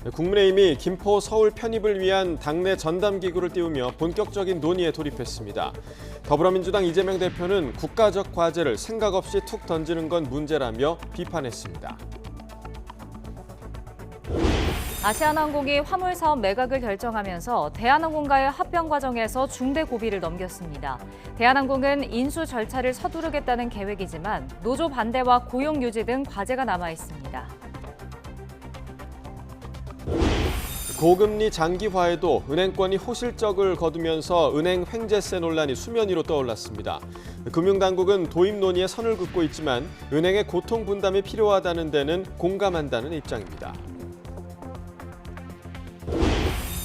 국민의힘이 김포 서울 편입을 위한 당내 전담기구를 띄우며 본격적인 논의에 돌입했습니다. 더불어민주당 이재명 대표는 국가적 과제를 생각 없이 툭 던지는 건 문제라며 비판했습니다. 아시아나항공이 화물사업 매각을 결정하면서 대한항공과의 합병 과정에서 중대 고비를 넘겼습니다. 대한항공은 인수 절차를 서두르겠다는 계획이지만 노조 반대와 고용 유지 등 과제가 남아 있습니다. 고금리 장기화에도 은행권이 호실적을 거두면서 은행 횡재세 논란이 수면 위로 떠올랐습니다. 금융당국은 도입 논의에 선을 긋고 있지만 은행의 고통 분담이 필요하다는 데는 공감한다는 입장입니다.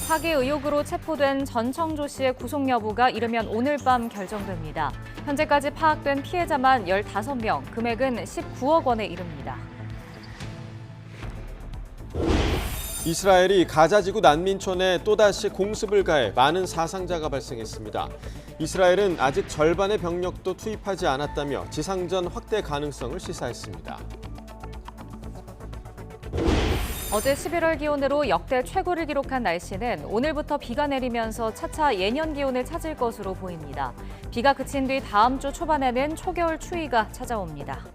사기 의혹으로 체포된 전청조 씨의 구속 여부가 이르면 오늘 밤 결정됩니다. 현재까지 파악된 피해자만 15명, 금액은 19억 원에 이릅니다. 이스라엘이 가자지구 난민촌에 또다시 공습을 가해 많은 사상자가 발생했습니다. 이스라엘은 아직 절반의 병력도 투입하지 않았다며 지상전 확대 가능성을 시사했습니다. 어제 11월 기온으로 역대 최고를 기록한 날씨는 오늘부터 비가 내리면서 차차 예년 기온을 찾을 것으로 보입니다. 비가 그친 뒤 다음 주 초반에는 초겨울 추위가 찾아옵니다.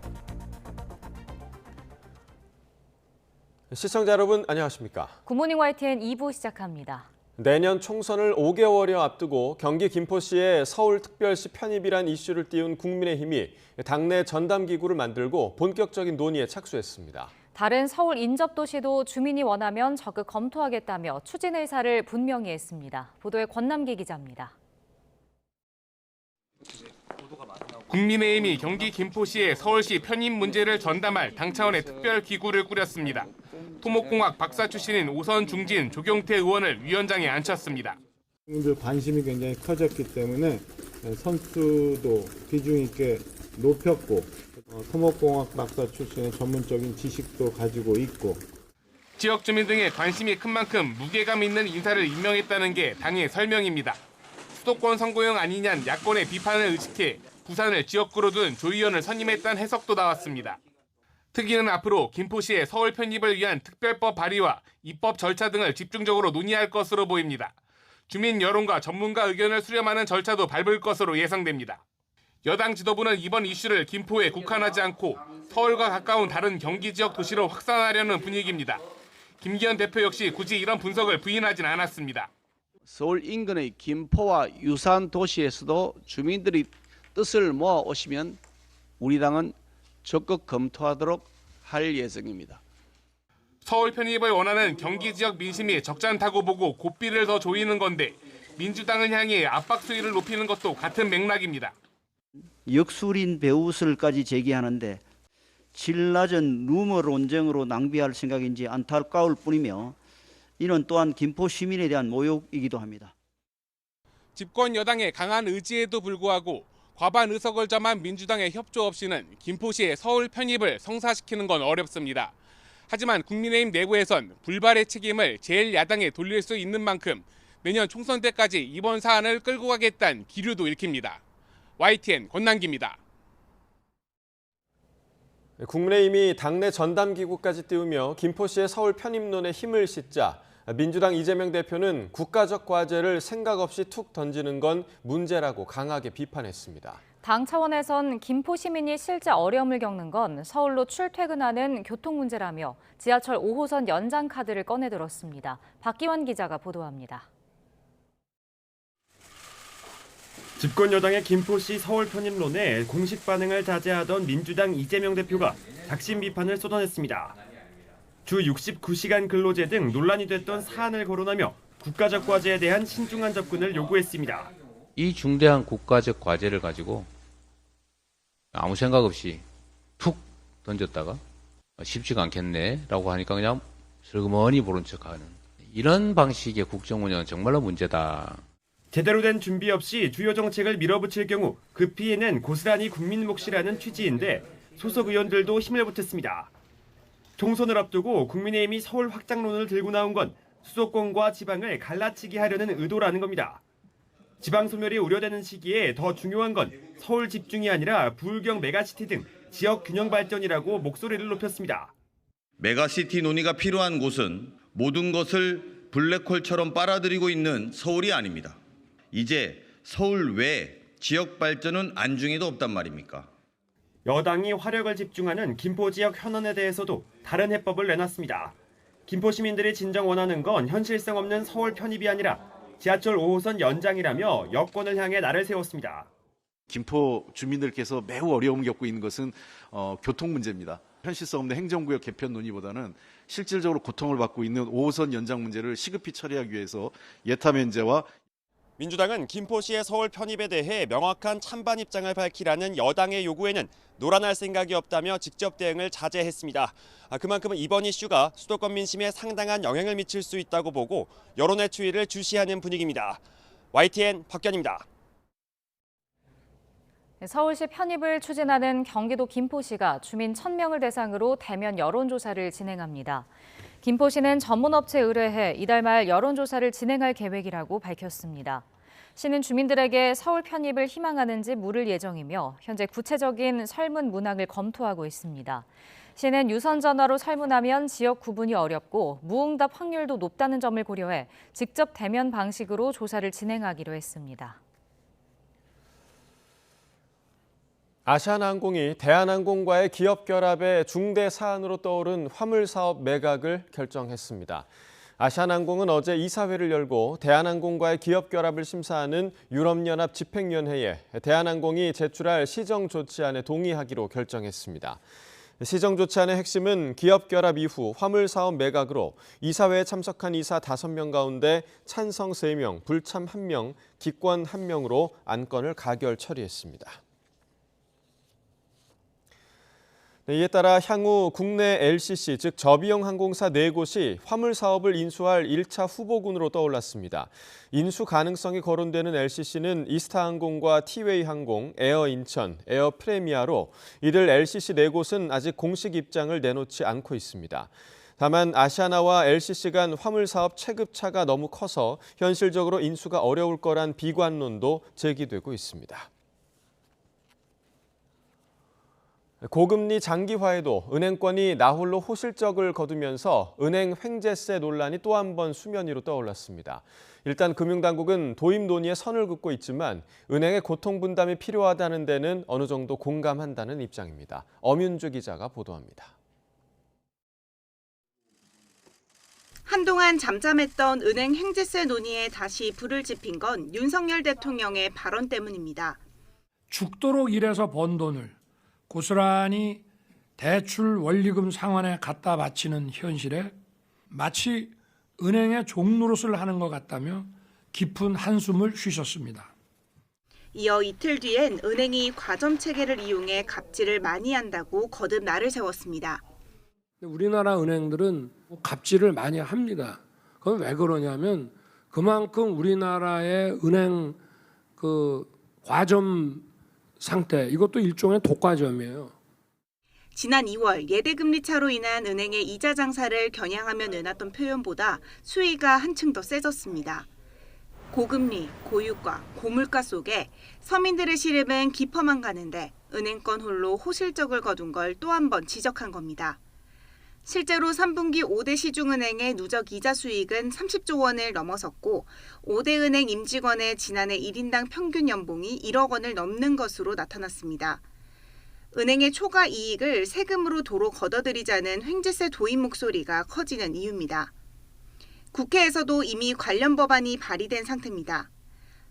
시청자 여러분 안녕하십니까? 굿모닝 YTN 2부 시작합니다. 내년 총선을 5개월여 앞두고 경기 김포시의 서울특별시 편입이란 이슈를 띄운 국민의힘이 당내 전담기구를 만들고 본격적인 논의에 착수했습니다. 다른 서울 인접도시도 주민이 원하면 적극 검토하겠다며 추진 의사를 분명히 했습니다. 보도에 권남기 기자입니다. 국민의힘이 경기 김포시의 서울시 편입 문제를 전담할 당 차원의 특별기구를 꾸렸습니다. 토목공학 박사 출신인 오선 중진 조경태 의원을 위원장에 앉혔습니다. 국민들 관심이 굉장히 커졌기 때문에 선수도 비중 있게 높였고 토목공학 박사 출신의 전문적인 지식도 가지고 있고 지역 주민 등의 관심이 큰 만큼 무게감 있는 인사를 임명했다는 게 당의 설명입니다. 수도권 선거용 아니냐는 야권의 비판을 의식해 부산을 지역구로 둔 조 의원을 선임했다는 해석도 나왔습니다. 특위는 앞으로 김포시의 서울 편입을 위한 특별법 발의와 입법 절차 등을 집중적으로 논의할 것으로 보입니다. 주민 여론과 전문가 의견을 수렴하는 절차도 밟을 것으로 예상됩니다. 여당 지도부는 이번 이슈를 김포에 국한하지 않고 서울과 가까운 다른 경기 지역 도시로 확산하려는 분위기입니다. 김기현 대표 역시 굳이 이런 분석을 부인하진 않았습니다. 서울 인근의 김포와 유사한 도시에서도 주민들이 뜻을 모아 오시면 우리 당은 적극 검토하도록 할 예정입니다. 서울 편입을 원하는 경기 지역 민심이 적잖다고 보고 고삐를 더 조이는 건데 민주당을 향해 압박 수위를 높이는 것도 같은 맥락입니다. 역술인 배우설까지 제기하는데 질 낮은 루머 논쟁으로 낭비할 생각인지 안타까울 뿐이며 이는 또한 김포 시민에 대한 모욕이기도 합니다. 집권 여당의 강한 의지에도 불구하고 과반 의석을 점한 민주당의 협조 없이는 김포시의 서울 편입을 성사시키는 건 어렵습니다. 하지만 국민의힘 내부에선 불발의 책임을 제1야당에 돌릴 수 있는 만큼 내년 총선 때까지 이번 사안을 끌고 가겠다는 기류도 읽힙니다. YTN 권남기입니다. 국민의힘이 당내 전담기구까지 띄우며 김포시의 서울 편입론에 힘을 싣자 민주당 이재명 대표는 국가적 과제를 생각 없이 툭 던지는 건 문제라고 강하게 비판했습니다. 당 차원에선 김포 시민이 실제 어려움을 겪는 건 서울로 출퇴근하는 교통 문제라며 지하철 5호선 연장 카드를 꺼내들었습니다. 박기환 기자가 보도합니다. 집권 여당의 김포시 서울 편입론에 공식 반응을 자제하던 민주당 이재명 대표가 작심 비판을 쏟아냈습니다. 주 69시간 근로제 등 논란이 됐던 사안을 거론하며 국가적 과제에 대한 신중한 접근을 요구했습니다. 이 중대한 국가적 과제를 가지고 아무 생각 없이 툭 던졌다가 쉽지가 않겠네라고 하니까 그냥 슬그머니 모른 척하는 이런 방식의 국정운영은 정말로 문제다. 제대로 된 준비 없이 주요 정책을 밀어붙일 경우 그 피해는 고스란히 국민 몫이라는 취지인데 소속 의원들도 힘을 보탰습니다. 총선을 앞두고 국민의힘이 서울 확장론을 들고 나온 건 수도권과 지방을 갈라치기 하려는 의도라는 겁니다. 지방 소멸이 우려되는 시기에 더 중요한 건 서울 집중이 아니라 부울경 메가시티 등 지역 균형 발전이라고 목소리를 높였습니다. 메가시티 논의가 필요한 곳은 모든 것을 블랙홀처럼 빨아들이고 있는 서울이 아닙니다. 이제 서울 외 지역 발전은 안중에도 없단 말입니까? 여당이 화력을 집중하는 김포 지역 현안에 대해서도 다른 해법을 내놨습니다. 김포 시민들이 진정 원하는 건 현실성 없는 서울 편입이 아니라 지하철 5호선 연장이라며 여권을 향해 날을 세웠습니다. 김포 주민들께서 매우 어려움을 겪고 있는 것은 교통 문제입니다. 현실성 없는 행정구역 개편 논의보다는 실질적으로 고통을 받고 있는 5호선 연장 문제를 시급히 처리하기 위해서 예타 면제와 민주당은 김포시의 서울 편입에 대해 명확한 찬반 입장을 밝히라는 여당의 요구에는 노란할 생각이 없다며 직접 대응을 자제했습니다. 그만큼 이번 이슈가 수도권 민심에 상당한 영향을 미칠 수 있다고 보고 여론의 추이를 주시하는 분위기입니다. YTN 박견입니다. 서울시 편입을 추진하는 경기도 김포시가 주민 1,000명을 대상으로 대면 여론조사를 진행합니다. 김포시는 전문업체에 의뢰해 이달 말 여론조사를 진행할 계획이라고 밝혔습니다. 시는 주민들에게 서울 편입을 희망하는지 물을 예정이며 현재 구체적인 설문 문항을 검토하고 있습니다. 시는 유선 전화로 설문하면 지역 구분이 어렵고 무응답 확률도 높다는 점을 고려해 직접 대면 방식으로 조사를 진행하기로 했습니다. 아시아나항공이 대한항공과의 기업 결합의 중대 사안으로 떠오른 화물 사업 매각을 결정했습니다. 아시아나항공은 어제 이사회를 열고 대한항공과의 기업 결합을 심사하는 유럽연합 집행위원회에 대한항공이 제출할 시정조치안에 동의하기로 결정했습니다. 시정조치안의 핵심은 기업 결합 이후 화물 사업 매각으로 이사회에 참석한 이사 5명 가운데 찬성 3명, 불참 1명, 기권 1명으로 안건을 가결 처리했습니다. 이에 따라 향후 국내 LCC, 즉 저비용 항공사 4곳이 화물 사업을 인수할 1차 후보군으로 떠올랐습니다. 인수 가능성이 거론되는 LCC는 이스타항공과 티웨이항공, 에어인천, 에어프레미아로 이들 LCC 4곳은 아직 공식 입장을 내놓지 않고 있습니다. 다만 아시아나와 LCC 간 화물 사업 체급차가 너무 커서 현실적으로 인수가 어려울 거란 비관론도 제기되고 있습니다. 고금리 장기화에도 은행권이 나홀로 호실적을 거두면서 은행 횡재세 논란이 또 한 번 수면 위로 떠올랐습니다. 일단 금융당국은 도입 논의에 선을 긋고 있지만 은행의 고통 분담이 필요하다는 데는 어느 정도 공감한다는 입장입니다. 엄윤주 기자가 보도합니다. 한동안 잠잠했던 은행 횡재세 논의에 다시 불을 지핀 건 윤석열 대통령의 발언 때문입니다. 죽도록 일해서 번 돈을 고스란히 대출 원리금 상환에 갖다 바치는 현실에 마치 은행의 종노릇을 하는 것 같다며 깊은 한숨을 쉬셨습니다. 이어 이틀 뒤엔 은행이 과점 체계를 이용해 갑질을 많이 한다고 거듭 날을 세웠습니다. 우리나라 은행들은 갑질을 많이 합니다. 그건 왜 그러냐면 그만큼 우리나라의 은행 과점 상태, 이것도 일종의 독과점이에요. 지난 2월 예대금리 차로 인한 은행의 이자 장사를 겨냥하며 내놨던 표현보다 수위가 한층 더 세졌습니다. 고금리, 고유가, 고물가 속에 서민들의 시름은 깊어만 가는데 은행권 홀로 호실적을 거둔 걸 또 한 번 지적한 겁니다. 실제로 3분기 5대 시중은행의 누적 이자 수익은 30조 원을 넘어섰고 5대 은행 임직원의 지난해 1인당 평균 연봉이 1억 원을 넘는 것으로 나타났습니다. 은행의 초과 이익을 세금으로 도로 걷어들이자는 횡재세 도입 목소리가 커지는 이유입니다. 국회에서도 이미 관련 법안이 발의된 상태입니다.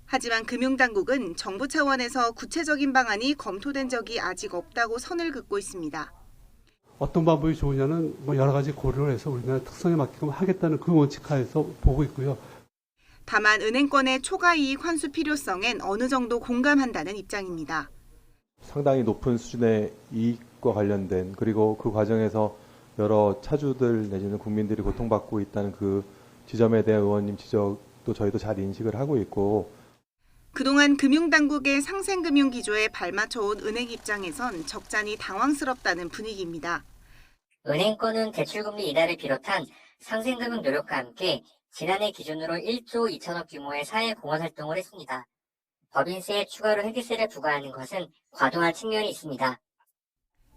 하지만 금융당국은 정부 차원에서 구체적인 방안이 검토된 적이 아직 없다고 선을 긋고 있습니다. 어떤 방법이 좋으냐는 여러 가지 고려를 해서 우리나라 특성에 맞게끔 하겠다는 그 원칙 하에서 보고 있고요. 다만 은행권의 초과 이익 환수 필요성엔 어느 정도 공감한다는 입장입니다. 상당히 높은 수준의 이익과 관련된 그리고 그 과정에서 여러 차주들 내지는 국민들이 고통받고 있다는 그 지점에 대한 의원님 지적도 저희도 잘 인식을 하고 있고 그동안 금융당국의 상생금융 기조에 발맞춰온 은행 입장에선 적잖이 당황스럽다는 분위기입니다. 은행권은 대출금리 인하를 비롯한 상생금융 노력과 함께 지난해 기준으로 1조 2천억 규모의 사회 공헌 활동을 했습니다. 법인세에 추가로 횡재세를 부과하는 것은 과도한 측면이 있습니다.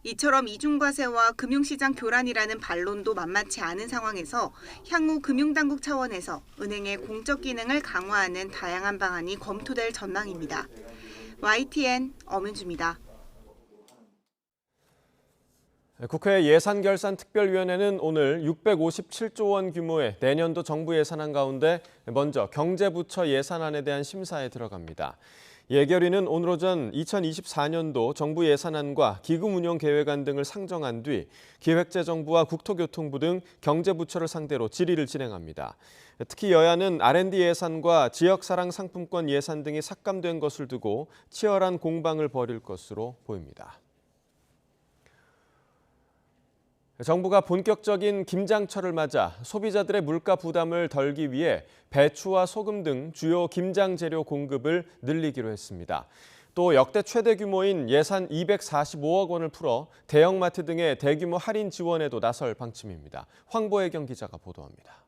이처럼 이중과세와 금융시장 교란이라는 반론도 만만치 않은 상황에서 향후 금융당국 차원에서 은행의 공적 기능을 강화하는 다양한 방안이 검토될 전망입니다. YTN 엄은주입니다. 국회 예산결산특별위원회는 오늘 657조 원 규모의 내년도 정부 예산안 가운데 먼저 경제부처 예산안에 대한 심사에 들어갑니다. 예결위는 오늘 오전 2024년도 정부 예산안과 기금 운영 계획안 등을 상정한 뒤 기획재정부와 국토교통부 등 경제부처를 상대로 질의를 진행합니다. 특히 여야는 R&D 예산과 지역사랑 상품권 예산 등이 삭감된 것을 두고 치열한 공방을 벌일 것으로 보입니다. 정부가 본격적인 김장철을 맞아 소비자들의 물가 부담을 덜기 위해 배추와 소금 등 주요 김장 재료 공급을 늘리기로 했습니다. 또 역대 최대 규모인 예산 245억 원을 풀어 대형마트 등의 대규모 할인 지원에도 나설 방침입니다. 황보혜경 기자가 보도합니다.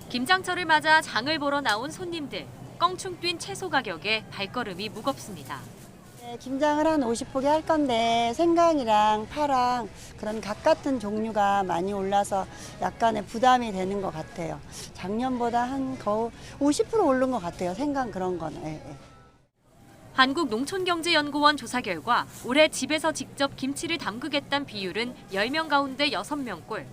김장철을 맞아 장을 보러 나온 손님들. 껑충 뛴 채소 가격에 발걸음이 무겁습니다. 김장을 한 50포기 할 건데 생강이랑 파랑 그런 각 같은 종류가 많이 올라서 약간의 부담이 되는 것 같아요. 작년보다 한 거의 50% 오른 것 같아요. 생강 그런 거는. 예. 한국농촌경제연구원 조사 결과 올해 집에서 직접 김치를 담그겠다는 비율은 10명 가운데 6명꼴.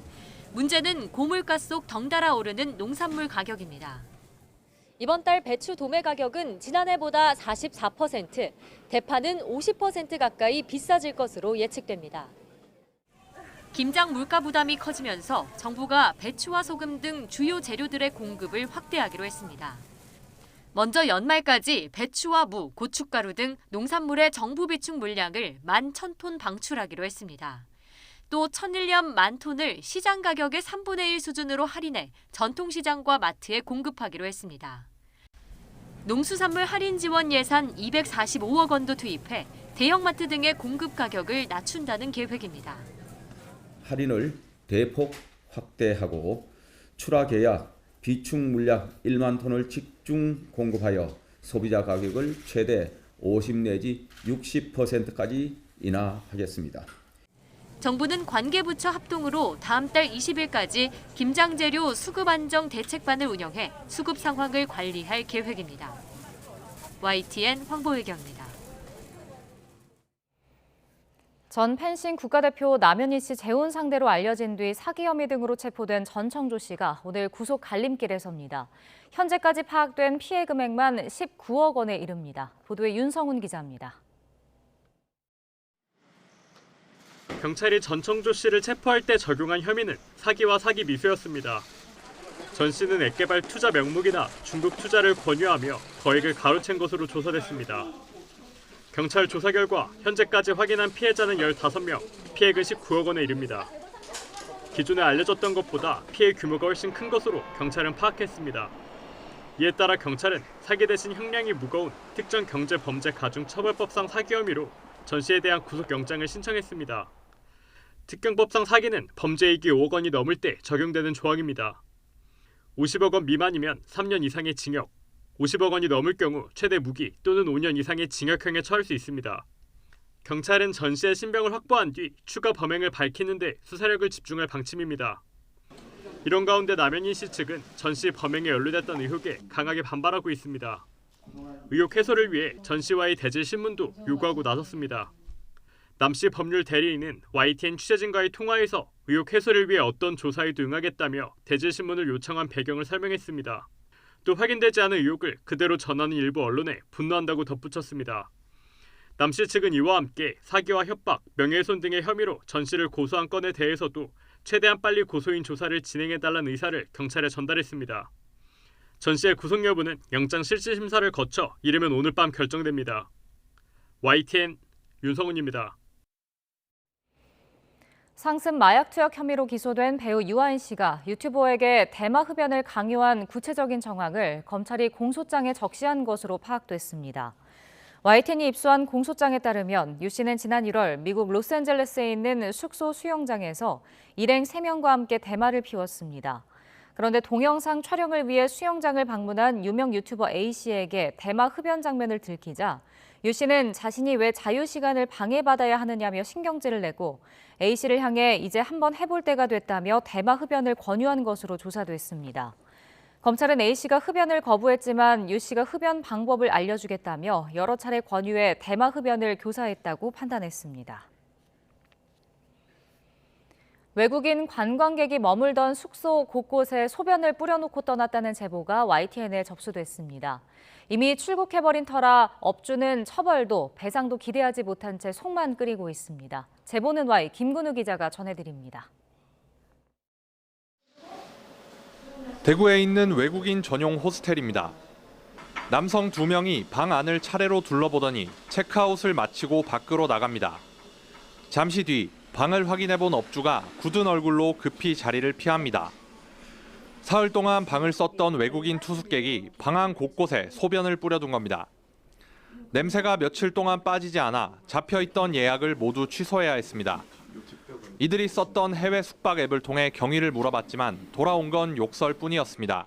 문제는 고물가 속 덩달아 오르는 농산물 가격입니다. 이번 달 배추 도매 가격은 지난해보다 44%, 대파는 50% 가까이 비싸질 것으로 예측됩니다. 김장 물가 부담이 커지면서 정부가 배추와 소금 등 주요 재료들의 공급을 확대하기로 했습니다. 먼저 연말까지 배추와 무, 고춧가루 등 농산물의 정부 비축 물량을 11,000톤 방출하기로 했습니다. 또 천일염 10,000톤을 시장 가격의 3분의 1 수준으로 할인해 전통시장과 마트에 공급하기로 했습니다. 농수산물 할인 지원 예산 245억 원도 투입해 대형마트 등의 공급 가격을 낮춘다는 계획입니다. 할인을 대폭 확대하고 출하 계약 비축 물량 1만 톤을 집중 공급하여 소비자 가격을 최대 50 내지 60%까지 인하하겠습니다. 정부는 관계부처 합동으로 다음 달 20일까지 김장재료 수급 안정 대책반을 운영해 수급 상황을 관리할 계획입니다. YTN 황보혜경입니다. 전 펜싱 국가대표 남현희 씨 재혼 상대로 알려진 뒤 사기 혐의 등으로 체포된 전청조 씨가 오늘 구속 갈림길에 섭니다. 현재까지 파악된 피해 금액만 19억 원에 이릅니다. 보도에 윤성훈 기자입니다. 경찰이 전청조 씨를 체포할 때 적용한 혐의는 사기와 사기 미수였습니다. 전 씨는 앱개발 투자 명목이나 중국 투자를 권유하며 거액을 가로챈 것으로 조사됐습니다. 경찰 조사 결과 현재까지 확인한 피해자는 15명, 피해액은 19억 원에 이릅니다. 기존에 알려졌던 것보다 피해 규모가 훨씬 큰 것으로 경찰은 파악했습니다. 이에 따라 경찰은 사기 대신 형량이 무거운 특정 경제범죄 가중처벌법상 사기 혐의로 전 씨에 대한 구속영장을 신청했습니다. 특경법상 사기는 범죄이익이 5억 원이 넘을 때 적용되는 조항입니다. 50억 원 미만이면 3년 이상의 징역, 50억 원이 넘을 경우 최대 무기 또는 5년 이상의 징역형에 처할 수 있습니다. 경찰은 전 씨의 신병을 확보한 뒤 추가 범행을 밝히는 데 수사력을 집중할 방침입니다. 이런 가운데 남현희 씨 측은 전 씨 범행에 연루됐던 의혹에 강하게 반발하고 있습니다. 의혹 해소를 위해 전 씨와의 대질 신문도 요구하고 나섰습니다. 남 씨 법률 대리인은 YTN 취재진과의 통화에서 의혹 해소를 위해 어떤 조사에도 응하겠다며 대질 신문을 요청한 배경을 설명했습니다. 또 확인되지 않은 의혹을 그대로 전하는 일부 언론에 분노한다고 덧붙였습니다. 남 씨 측은 이와 함께 사기와 협박, 명예훼손 등의 혐의로 전 씨를 고소한 건에 대해서도 최대한 빨리 고소인 조사를 진행해달라는 의사를 경찰에 전달했습니다. 전 씨의 구속 여부는 영장 실질 심사를 거쳐 이르면 오늘 밤 결정됩니다. YTN 윤성훈입니다. 상습 마약 투약 혐의로 기소된 배우 유아인 씨가 유튜버에게 대마 흡연을 강요한 구체적인 정황을 검찰이 공소장에 적시한 것으로 파악됐습니다. YTN이 입수한 공소장에 따르면 유 씨는 지난 1월 미국 로스앤젤레스에 있는 숙소 수영장에서 일행 3명과 함께 대마를 피웠습니다. 그런데 동영상 촬영을 위해 수영장을 방문한 유명 유튜버 A씨에게 대마 흡연 장면을 들키자 유씨는 자신이 왜 자유시간을 방해받아야 하느냐며 신경질을 내고 A씨를 향해 이제 한번 해볼 때가 됐다며 대마 흡연을 권유한 것으로 조사됐습니다. 검찰은 A씨가 흡연을 거부했지만 유씨가 흡연 방법을 알려주겠다며 여러 차례 권유해 대마 흡연을 교사했다고 판단했습니다. 외국인 관광객이 머물던 숙소 곳곳에 소변을 뿌려놓고 떠났다는 제보가 YTN에 접수됐습니다. 이미 출국해버린 터라 업주는 처벌도 배상도 기대하지 못한 채 속만 끓이고 있습니다. 제보는 Y 김근우 기자가 전해드립니다. 대구에 있는 외국인 전용 호스텔입니다. 남성 2명이 방 안을 차례로 둘러보더니 체크아웃을 마치고 밖으로 나갑니다. 잠시 뒤 방을 확인해본 업주가 굳은 얼굴로 급히 자리를 피합니다. 사흘 동안 방을 썼던 외국인 투숙객이 방 안 곳곳에 소변을 뿌려둔 겁니다. 냄새가 며칠 동안 빠지지 않아 잡혀있던 예약을 모두 취소해야 했습니다. 이들이 썼던 해외 숙박 앱을 통해 경위를 물어봤지만 돌아온 건 욕설뿐이었습니다.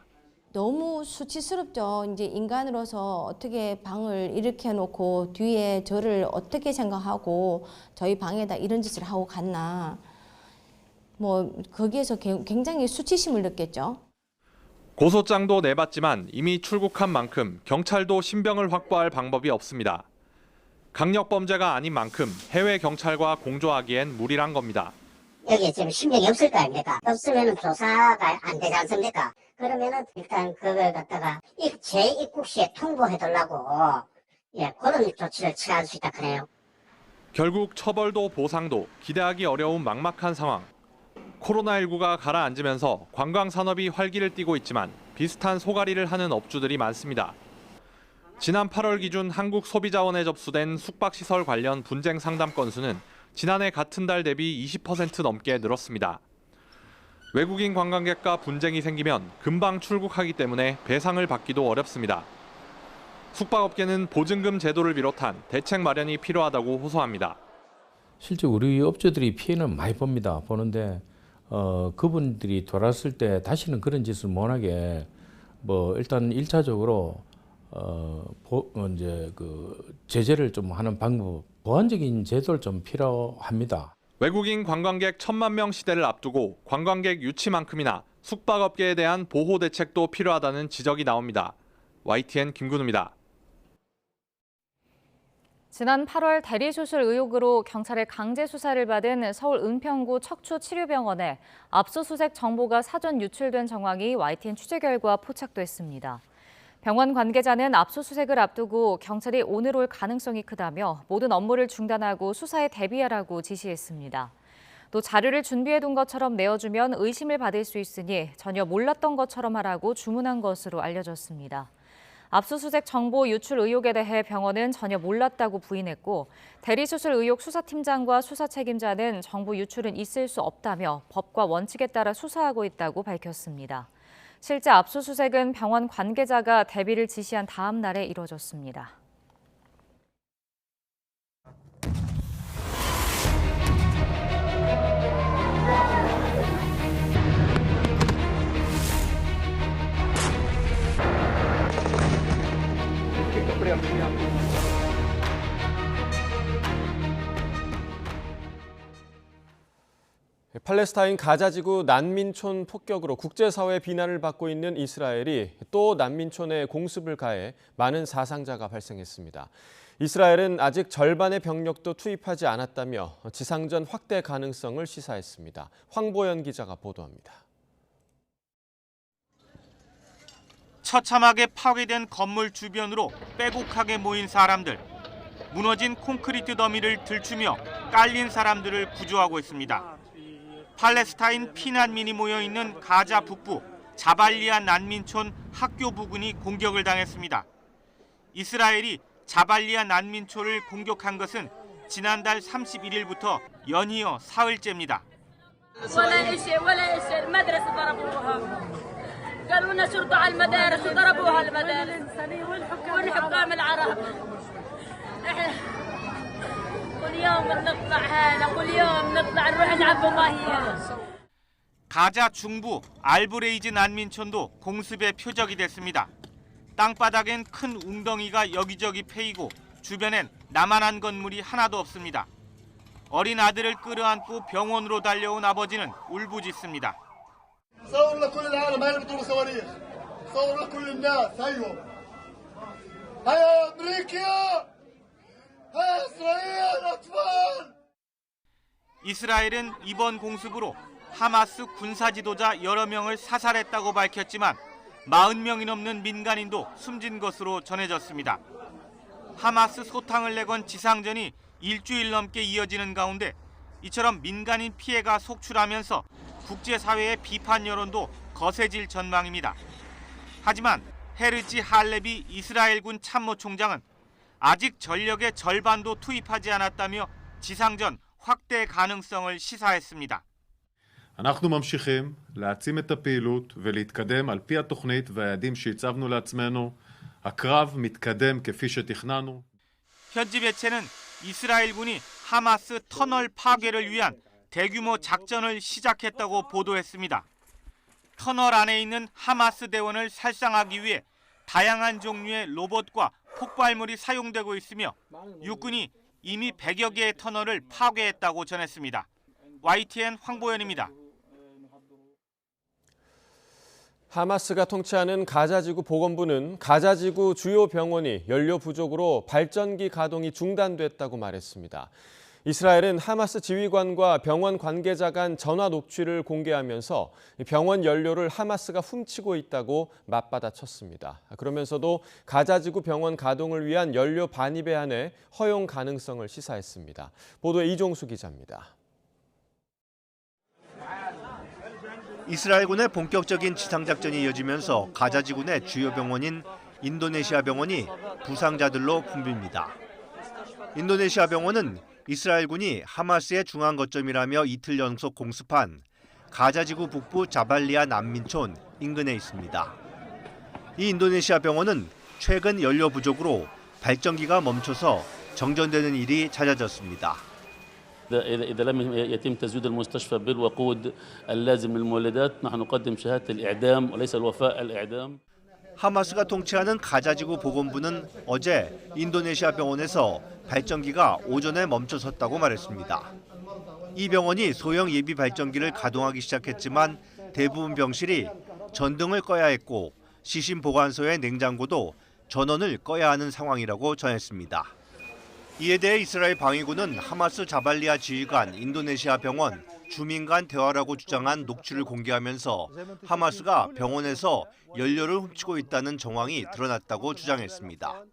너무 수치스럽죠. 이제 인간으로서 어떻게 방을 이렇게 해놓고 뒤에 저를 어떻게 생각하고 저희 방에다 이런 짓을 하고 갔나. 거기에서 굉장히 수치심을 느꼈죠. 고소장도 내봤지만 이미 출국한 만큼 경찰도 신병을 확보할 방법이 없습니다. 강력범죄가 아닌 만큼 해외 경찰과 공조하기엔 무리란 겁니다. 여기에 지금 신병이 없을 거 아닙니까? 없으면 조사가 안 되지 않습니까? 그러면은 일단 그걸 갖다가 재입국 시에 통보해달라고 그런 조치를 취할 수 있다 그래요. 결국 처벌도 보상도 기대하기 어려운 막막한 상황. 코로나19가 가라앉으면서 관광 산업이 활기를 띠고 있지만 비슷한 소가리를 하는 업주들이 많습니다. 지난 8월 기준 한국소비자원에 접수된 숙박시설 관련 분쟁 상담 건수는 지난해 같은 달 대비 20% 넘게 늘었습니다. 외국인 관광객과 분쟁이 생기면 금방 출국하기 때문에 배상을 받기도 어렵습니다. 숙박업계는 보증금 제도를 비롯한 대책 마련이 필요하다고 호소합니다. 실제 우리 업주들이 피해는 많이 보는데 그분들이 돌아왔을 때 다시는 그런 짓을 못하게 일단 1차적으로 이제 제재를 좀 하는 방법, 보완적인 제도를 좀 필요합니다. 외국인 관광객 1,000만 명 시대를 앞두고 관광객 유치만큼이나 숙박업계에 대한 보호 대책도 필요하다는 지적이 나옵니다. YTN 김근우입니다. 지난 8월 대리수술 의혹으로 경찰의 강제 수사를 받은 서울 은평구 척추치료병원에 압수수색 정보가 사전 유출된 정황이 YTN 취재 결과 포착됐습니다. 병원 관계자는 압수수색을 앞두고 경찰이 오늘 올 가능성이 크다며 모든 업무를 중단하고 수사에 대비하라고 지시했습니다. 또 자료를 준비해둔 것처럼 내어주면 의심을 받을 수 있으니 전혀 몰랐던 것처럼 하라고 주문한 것으로 알려졌습니다. 압수수색 정보 유출 의혹에 대해 병원은 전혀 몰랐다고 부인했고 대리수술 의혹 수사팀장과 수사 책임자는 정보 유출은 있을 수 없다며 법과 원칙에 따라 수사하고 있다고 밝혔습니다. 실제 압수수색은 병원 관계자가 대비를 지시한 다음 날에 이뤄졌습니다. 팔레스타인 가자지구 난민촌 폭격으로 국제사회 비난을 받고 있는 이스라엘이 또 난민촌에 공습을 가해 많은 사상자가 발생했습니다. 이스라엘은 아직 절반의 병력도 투입하지 않았다며 지상전 확대 가능성을 시사했습니다. 황보연 기자가 보도합니다. 처참하게 파괴된 건물 주변으로 빼곡하게 모인 사람들. 무너진 콘크리트 더미를 들추며 깔린 사람들을 구조하고 있습니다. 팔레스타인 피난민이 모여있는 가자 북부 자발리아 난민촌 학교 부근이 공격을 당했습니다. 이스라엘이 자발리아 난민촌을 공격한 것은 지난달 31일부터 연이어 사흘째입니다. 가자 중부 알브레이즈 난민촌도 공습의 표적이 됐습니다. 땅바닥엔 큰 웅덩이가 여기저기 패이고 주변엔 나만한 건물이 하나도 없습니다. 어린 아들을 끌어안고 병원으로 달려온 아버지는 울부짖습니다. 이스라엘은 이번 공습으로 하마스 군사 지도자 여러 명을 사살했다고 밝혔지만 40명이 넘는 민간인도 숨진 것으로 전해졌습니다. 하마스 소탕을 내건 지상전이 일주일 넘게 이어지는 가운데 이처럼 민간인 피해가 속출하면서 국제사회의 비판 여론도 거세질 전망입니다. 하지만 헤르지 할레비 이스라엘군 참모총장은 아직 전력의 절반도 투입하지 않았다며 지상전 확대 가능성을 시사했습니다. אנחנו ממשיכים להעצים את הפעילות ולהתקדם על פי התוכנית והיעדים שהצבנו לעצמנו. הקרב מתקדם כפי שתכננו. 현지 매체는 이스라엘군이 하마스 터널 파괴를 위한 대규모 작전을 시작했다고 보도했습니다. 터널 안에 있는 하마스 대원을 살상하기 위해 다양한 종류의 로봇과 폭발물이 사용되고 있으며 육군이 이미 100여 개의 터널을 파괴했다고 전했습니다. YTN 황보현입니다. 하마스가 통치하는 가자지구 보건부는 가자지구 주요 병원이 연료 부족으로 발전기 가동이 중단됐다고 말했습니다. 이스라엘은 하마스 지휘관과 병원 관계자 간 전화 녹취를 공개하면서 병원 연료를 하마스가 훔치고 있다고 맞받아쳤습니다. 그러면서도 가자지구 병원 가동을 위한 연료 반입에 한해 허용 가능성을 시사했습니다. 보도에 이종수 기자입니다. 이스라엘군의 본격적인 지상작전이 이어지면서 가자지구 내 주요 병원인 인도네시아 병원이 부상자들로 붐빕니다. 인도네시아 병원은 이스라엘군이 하마스의 중앙 거점이라며 이틀 연속 공습한 가자지구 북부 자발리아 난민촌 인근에 있습니다. 이 인도네시아 병원은 최근 연료 부족으로 발전기가 멈춰서 정전되는 일이 잦아졌습니다. إذا لم يتم تزويد المستشفى بالوقود اللازم للمولدات نحن نقدم شهادة الإعدام وليس الوفاء الإعدام. 하마스가 통치하는 가자지구 보건부는 어제 인도네시아 병원에서 발전기가 오전에 멈춰섰다고 말했습니다. 이 병원이 소형 예비 발전기를 가동하기 시작했지만 대부분 병실이 전등을 꺼야 했고 시신 보관소의 냉장고도 전원을 꺼야 하는 상황이라고 전했습니다. 이에 대해 이스라엘 방위군은 하마스 자발리아 지휘관 인도네시아 병원 주민 간 대화라고 주장한 녹취를 공개하면서 하마스가 병원에서 연료를 훔치고 있다는 정황이 드러났다고 주장했습니다.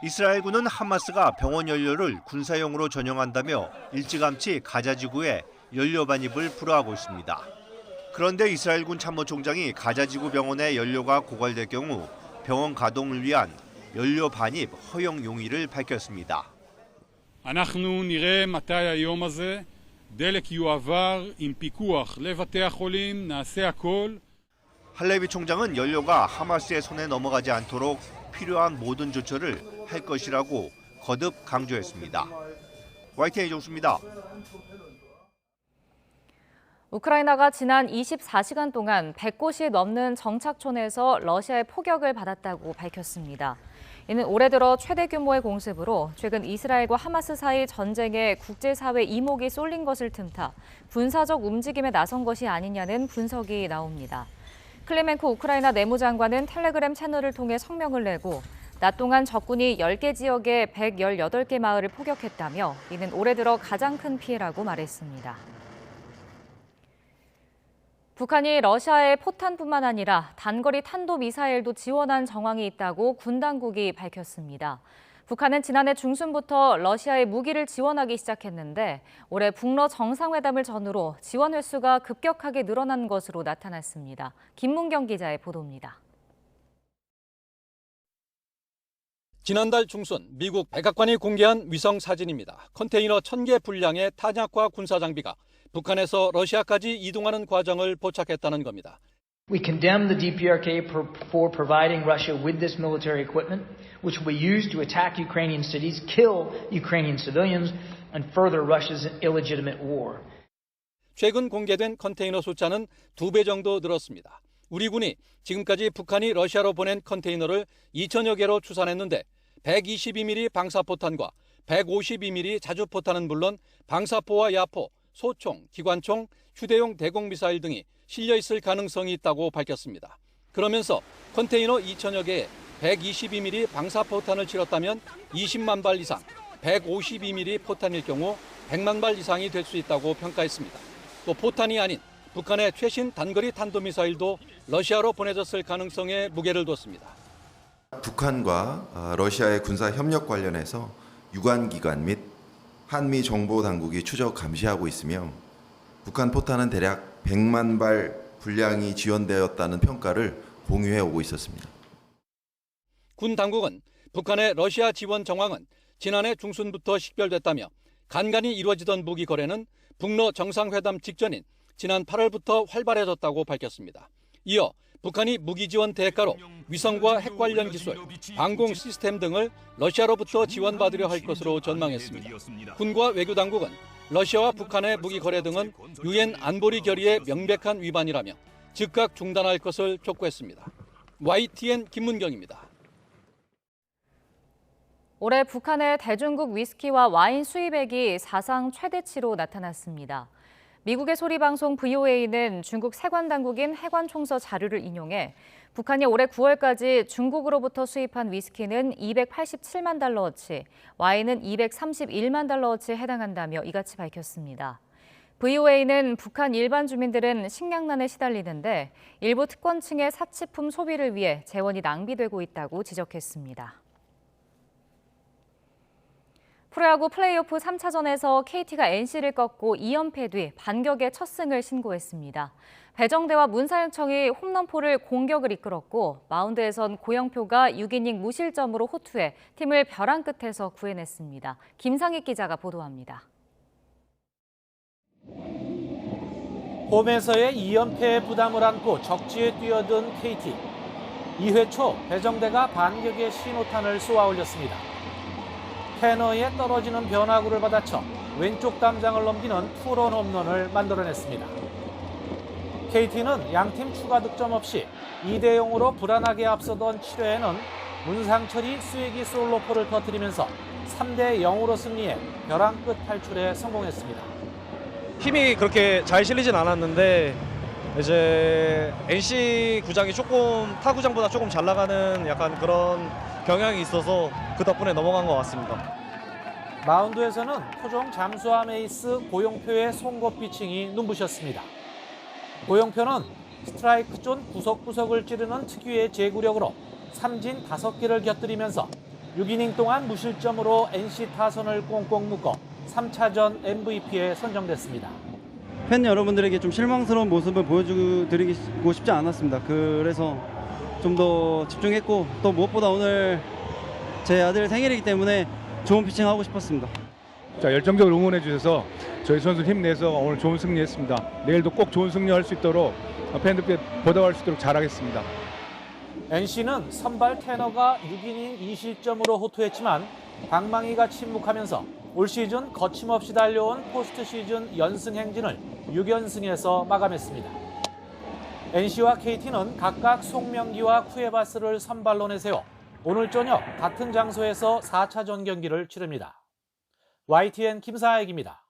이스라엘군은 하마스가 병원 연료를 군사용으로 전용한다며 일찌감치 가자지구에 연료 반입을 불허하고 있습니다. 그런데 이스라엘군 참모총장이 가자지구 병원의 연료가 고갈될 경우 병원 가동을 위한 연료 반입 허용 용의를 밝혔습니다. אנחנו נראה מתי היום הזה דלק יועבר עם פיקוח לבתי החולים, נעשה הכל. 할레비 총장은 연료가 하마스의 손에 넘어가지 않도록 필요한 모든 조처를 할 것이라고 거듭 강조했습니다. YTN 이종수입니다. 우크라이나가 지난 24시간 동안 100곳이 넘는 정착촌에서 러시아의 포격을 받았다고 밝혔습니다. 이는 올해 들어 최대 규모의 공습으로 최근 이스라엘과 하마스 사이 전쟁에 국제사회 이목이 쏠린 것을 틈타 군사적 움직임에 나선 것이 아니냐는 분석이 나옵니다. 클리멘코 우크라이나 내무장관은 텔레그램 채널을 통해 성명을 내고 낮 동안 적군이 10개 지역의 118개 마을을 포격했다며 이는 올해 들어 가장 큰 피해라고 말했습니다. 북한이 러시아의 포탄뿐만 아니라 단거리 탄도미사일도 지원한 정황이 있다고 군 당국이 밝혔습니다. 북한은 지난해 중순부터 러시아의 무기를 지원하기 시작했는데 올해 북러 정상회담을 전후로 지원 횟수가 급격하게 늘어난 것으로 나타났습니다. 김문경 기자의 보도입니다. 지난달 중순 미국 백악관이 공개한 위성 사진입니다. 컨테이너 1000개 분량의 탄약과 군사 장비가 북한에서 러시아까지 이동하는 과정을 포착했다는 겁니다. We condemn the DPRK for providing Russia with this military equipment, which will be used to attack Ukrainian cities, kill Ukrainian civilians, and further Russia's illegitimate war. 최근 공개된 컨테이너 숫자는 2배 정도 늘었습니다. 우리 군이 지금까지 북한이 러시아로 보낸 컨테이너를 2천여 개로 추산했는데 122mm 방사포탄과 152mm 자주포탄은 물론 방사포와 야포, 소총, 기관총, 휴대용 대공미사일 등이 실려 있을 가능성이 있다고 밝혔습니다. 그러면서 컨테이너 2천여 개에 122mm 방사포탄을 실었다면 20만 발 이상, 152mm 포탄일 경우 100만 발 이상이 될 수 있다고 평가했습니다. 또 포탄이 아닌 북한의 최신 단거리 탄도미사일도 러시아로 보내졌을 가능성에 무게를 뒀습니다. 북한과 러시아의 군사 협력 관련해서 유관기관 및 한미 정보 당국이 추적 감시하고 있으며 북한 포탄은 대략 100만 발 분량이 지원되었다는 평가를 공유해 오고 있었습니다. 군 당국은 북한의 러시아 지원 정황은 지난해 중순부터 식별됐다며 간간히 이루어지던 무기 거래는 북러 정상회담 직전인 지난 8월부터 활발해졌다고 밝혔습니다. 이어 북한이 무기 지원 대가로 위성과 핵 관련 기술, 방공 시스템 등을 러시아로부터 지원받으려 할 것으로 전망했습니다. 군과 외교 당국은 러시아와 북한의 무기 거래 등은 유엔 안보리 결의의 명백한 위반이라며 즉각 중단할 것을 촉구했습니다. YTN 김문경입니다. 올해 북한의 대중국 위스키와 와인 수입액이 사상 최대치로 나타났습니다. 미국의 소리방송 VOA는 중국 세관 당국인 해관총서 자료를 인용해 북한이 올해 9월까지 중국으로부터 수입한 위스키는 287만 달러어치, 와인은 231만 달러어치에 해당한다며 이같이 밝혔습니다. VOA는 북한 일반 주민들은 식량난에 시달리는데 일부 특권층의 사치품 소비를 위해 재원이 낭비되고 있다고 지적했습니다. 프로야구 플레이오프 3차전에서 KT가 NC를 꺾고 2연패 뒤 반격의 첫 승을 신고했습니다. 배정대와 문사영청이 홈런포를 공격을 이끌었고 마운드에선 고영표가 6이닝 무실점으로 호투해 팀을 벼랑 끝에서 구해냈습니다. 김상익 기자가 보도합니다. 홈에서의 2연패의 부담을 안고 적지에 뛰어든 KT. 2회 초 배정대가 반격의 신호탄을 쏘아 올렸습니다. 테너에 떨어지는 변화구를 받아쳐 왼쪽 담장을 넘기는 투런 홈런을 만들어냈습니다. KT는 양팀 추가 득점 없이 2대0으로 불안하게 앞서던 7회에는 문상철이 쐐기 솔로포를 터뜨리면서 3대0으로 승리해 벼랑 끝 탈출에 성공했습니다. 힘이 그렇게 잘 실리진 않았는데 이제 NC 구장이 조금 타 구장보다 조금 잘 나가는 약간 그런 경향이 있어서 그 덕분에 넘어간 것 같습니다. 마운드에서는 토종 잠수함 에이스 고영표의 송곳 피칭이 눈부셨습니다. 고영표는 스트라이크 존 구석구석을 찌르는 특유의 제구력으로 삼진 5개를 곁들이면서 6이닝 동안 무실점으로 NC 타선을 꽁꽁 묶어 3차전 MVP에 선정됐습니다. 팬 여러분들에게 좀 실망스러운 모습을 보여드리고 싶지 않았습니다. 그래서 좀 더 집중했고 또 무엇보다 오늘 제 아들 생일이기 때문에 좋은 피칭하고 싶었습니다. 자, 열정적으로 응원해 주셔서 저희 선수 힘내서 오늘 좋은 승리했습니다. 내일도 꼭 좋은 승리할 수 있도록 팬들께 보답할 수 있도록 잘하겠습니다. NC는 선발 테너가 6이닝 2실점으로 호투했지만 방망이가 침묵하면서 올 시즌 거침없이 달려온 포스트 시즌 연승 행진을 6연승에서 마감했습니다. NC와 KT는 각각 송명기와 쿠에바스를 선발로 내세워 오늘 저녁 같은 장소에서 4차전 경기를 치릅니다. YTN 김사익입니다.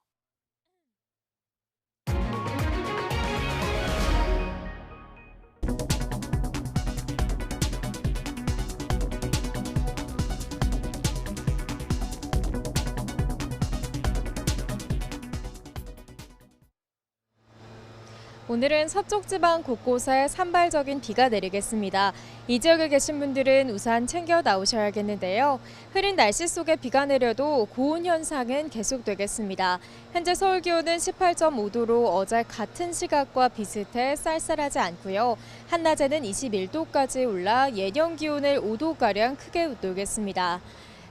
오늘은 서쪽 지방 곳곳에 산발적인 비가 내리겠습니다. 이 지역에 계신 분들은 우산 챙겨 나오셔야겠는데요. 흐린 날씨 속에 비가 내려도 고온 현상은 계속되겠습니다. 현재 서울 기온은 18.5도로 어제 같은 시각과 비슷해 쌀쌀하지 않고요. 한낮에는 21도까지 올라 예년 기온을 5도가량 크게 웃돌겠습니다.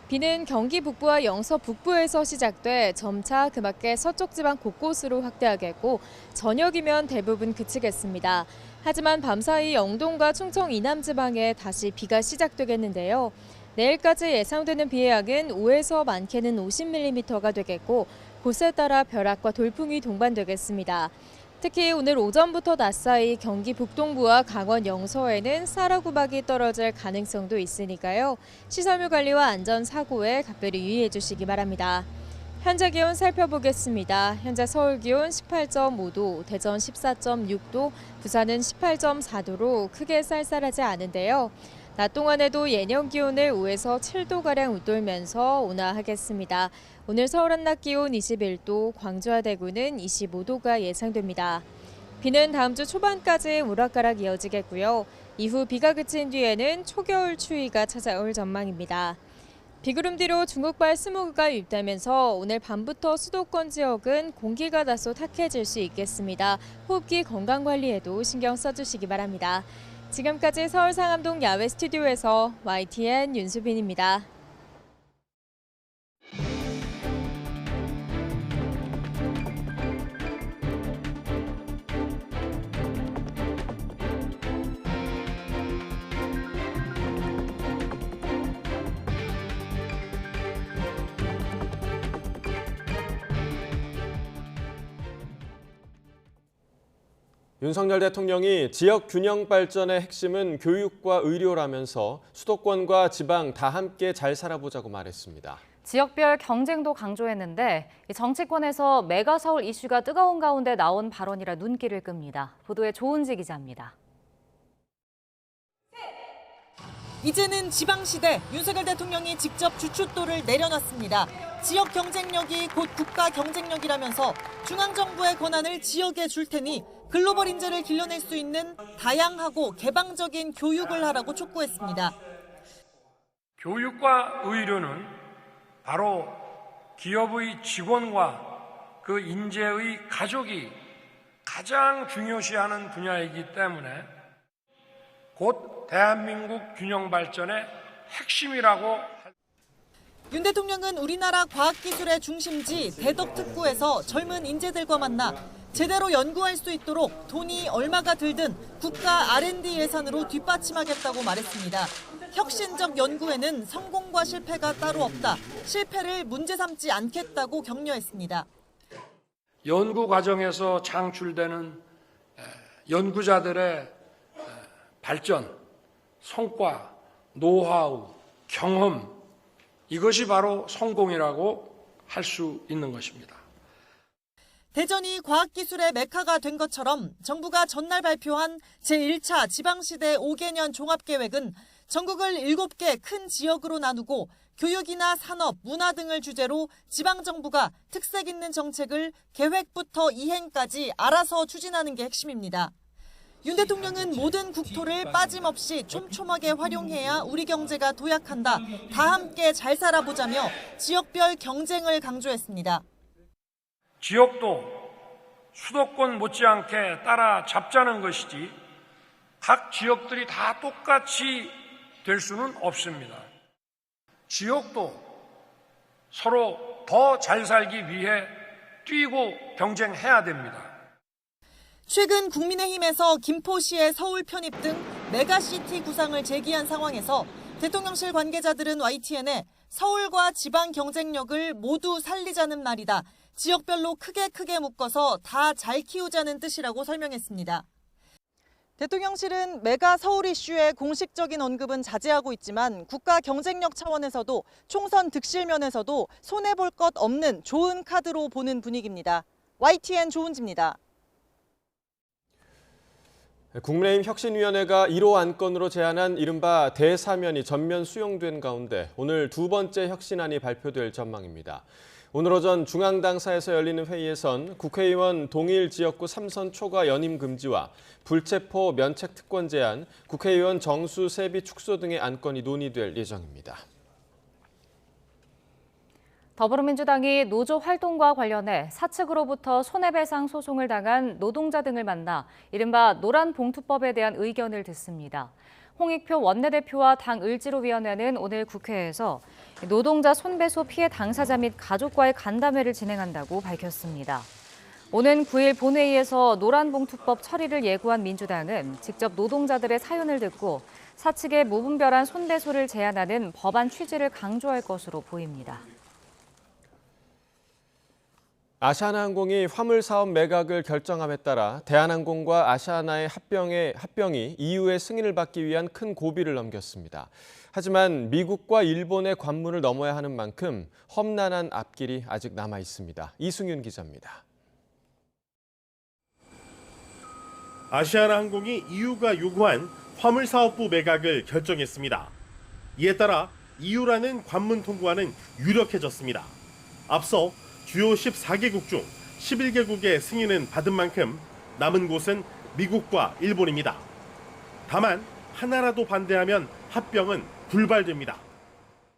비는 경기 북부와 영서 북부에서 시작돼 점차 그 밖에 서쪽 지방 곳곳으로 확대하겠고 저녁이면 대부분 그치겠습니다. 하지만 밤사이 영동과 충청 이남 지방에 다시 비가 시작되겠는데요. 내일까지 예상되는 비의 양은 5에서 많게는 50mm가 되겠고 곳에 따라 벼락과 돌풍이 동반되겠습니다. 특히 오늘 오전부터 낮 사이 경기 북동부와 강원 영서에는 쌀아구박이 떨어질 가능성도 있으니까요. 시설물 관리와 안전사고에 각별히 유의해 주시기 바랍니다. 현재 기온 살펴보겠습니다. 현재 서울 기온 18.5도, 대전 14.6도, 부산은 18.4도로 크게 쌀쌀하지 않은데요. 낮 동안에도 예년 기온을 5에서 7도가량 웃돌면서 온화하겠습니다. 오늘 서울 한낮 기온 21도, 광주와 대구는 25도가 예상됩니다. 비는 다음 주 초반까지 오락가락 이어지겠고요. 이후 비가 그친 뒤에는 초겨울 추위가 찾아올 전망입니다. 비구름 뒤로 중국발 스모그가 유입되면서 오늘 밤부터 수도권 지역은 공기가 다소 탁해질 수 있겠습니다. 호흡기 건강 관리에도 신경 써주시기 바랍니다. 지금까지 서울 상암동 야외 스튜디오에서 YTN 윤수빈입니다. 윤석열 대통령이 지역 균형 발전의 핵심은 교육과 의료라면서 수도권과 지방 다 함께 잘 살아보자고 말했습니다. 지역별 경쟁도 강조했는데 정치권에서 메가서울 이슈가 뜨거운 가운데 나온 발언이라 눈길을 끕니다. 보도에 조은지 기자입니다. 이제는 지방시대, 윤석열 대통령이 직접 주춧돌을 내려놨습니다. 지역 경쟁력이 곧 국가 경쟁력이라면서 중앙정부의 권한을 지역에 줄 테니 글로벌 인재를 길러낼 수 있는 다양하고 개방적인 교육을 하라고 촉구했습니다. 교육과 의료는 바로 기업의 직원과 그 인재의 가족이 가장 중요시하는 분야이기 때문에 곧 대한민국 균형 발전의 핵심이라고. 윤 대통령은 우리나라 과학기술의 중심지 대덕특구에서 젊은 인재들과 만나 제대로 연구할 수 있도록 돈이 얼마가 들든 국가 R&D 예산으로 뒷받침하겠다고 말했습니다. 혁신적 연구에는 성공과 실패가 따로 없다. 실패를 문제 삼지 않겠다고 격려했습니다. 연구 과정에서 창출되는 연구자들의 발전, 성과, 노하우, 경험, 이것이 바로 성공이라고 할 수 있는 것입니다. 대전이 과학기술의 메카가 된 것처럼 정부가 전날 발표한 제1차 지방시대 5개년 종합계획은 전국을 7개 큰 지역으로 나누고 교육이나 산업, 문화 등을 주제로 지방정부가 특색 있는 정책을 계획부터 이행까지 알아서 추진하는 게 핵심입니다. 윤 대통령은 모든 국토를 빠짐없이 촘촘하게 활용해야 우리 경제가 도약한다. 다 함께 잘 살아보자며 지역별 경쟁을 강조했습니다. 지역도 수도권 못지않게 따라잡자는 것이지 각 지역들이 다 똑같이 될 수는 없습니다. 지역도 서로 더 잘 살기 위해 뛰고 경쟁해야 됩니다. 최근 국민의힘에서 김포시의 서울 편입 등 메가시티 구상을 제기한 상황에서 대통령실 관계자들은 YTN에 서울과 지방 경쟁력을 모두 살리자는 말이다. 지역별로 크게 묶어서 다 잘 키우자는 뜻이라고 설명했습니다. 대통령실은 메가 서울 이슈의 공식적인 언급은 자제하고 있지만 국가 경쟁력 차원에서도 총선 득실 면에서도 손해볼 것 없는 좋은 카드로 보는 분위기입니다. YTN 조은지입니다. 국민의힘 혁신위원회가 1호 안건으로 제안한 이른바 대사면이 전면 수용된 가운데 오늘 두 번째 혁신안이 발표될 전망입니다. 오늘 오전 중앙당사에서 열리는 회의에선 국회의원 동일 지역구 3선 초과 연임 금지와 불체포 면책 특권 제한, 국회의원 정수 세비 축소 등의 안건이 논의될 예정입니다. 더불어민주당이 노조 활동과 관련해 사측으로부터 손해배상 소송을 당한 노동자 등을 만나 이른바 노란봉투법에 대한 의견을 듣습니다. 홍익표 원내대표와 당 을지로위원회는 오늘 국회에서 노동자 손배소 피해 당사자 및 가족과의 간담회를 진행한다고 밝혔습니다. 오는 9일 본회의에서 노란봉투법 처리를 예고한 민주당은 직접 노동자들의 사연을 듣고 사측의 무분별한 손배소를 제한하는 법안 취지를 강조할 것으로 보입니다. 아시아나항공이 화물사업 매각을 결정함에 따라 대한항공과 아시아나의 합병이 EU의 승인을 받기 위한 큰 고비를 넘겼습니다. 하지만 미국과 일본의 관문을 넘어야 하는 만큼 험난한 앞길이 아직 남아 있습니다. 이승윤 기자입니다. 아시아나항공이 EU가 요구한 화물사업부 매각을 결정했습니다. 이에 따라 EU라는 관문 통과는 유력해졌습니다. 앞서 주요 14개국 중 11개국의 승인은 받은 만큼 남은 곳은 미국과 일본입니다. 다만 하나라도 반대하면 합병은 불발됩니다.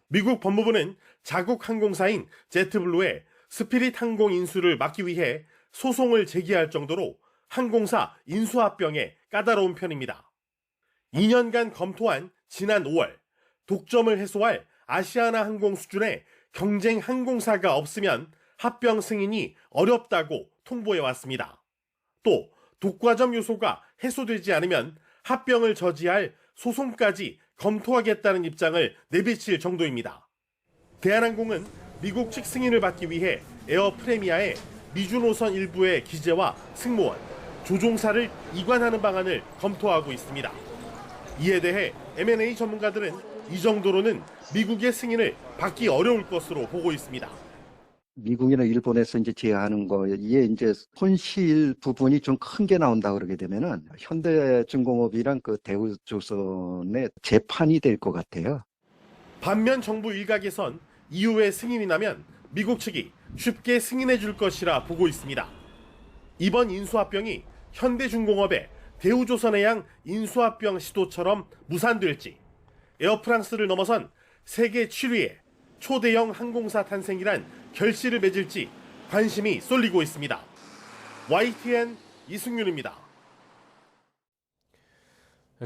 미국 법무부는 자국 항공사인 제트블루의 스피릿 항공 인수를 막기 위해 소송을 제기할 정도로 항공사 인수합병에 까다로운 편입니다. 2년간 검토한 지난 5월 독점을 해소할 아시아나 항공 수준의 경쟁 항공사가 없으면 합병 승인이 어렵다고 통보해왔습니다. 또 독과점 요소가 해소되지 않으면 합병을 저지할 소송까지 검토하겠다는 입장을 내비칠 정도입니다. 대한항공은 미국 측 승인을 받기 위해 에어 프레미아의 미주 노선 일부의 기재와 승무원, 조종사를 이관하는 방안을 검토하고 있습니다. 이에 대해 M&A 전문가들은 이 정도로는 미국의 승인을 받기 어려울 것으로 보고 있습니다. 미국이나 일본에서 이제 제어하는 거에 이제 손실 부분이 좀 큰 게 나온다 그러게 되면은 현대중공업이랑 그 대우조선의 재판이 될 것 같아요. 반면 정부 일각에선 EU의 승인이 나면 미국 측이 쉽게 승인해 줄 것이라 보고 있습니다. 이번 인수합병이 현대중공업의 대우조선의 양 인수합병 시도처럼 무산될지, 에어프랑스를 넘어선 세계 7위의 초대형 항공사 탄생이란 결실을 맺을지 관심이 쏠리고 있습니다. YTN 이승윤입니다.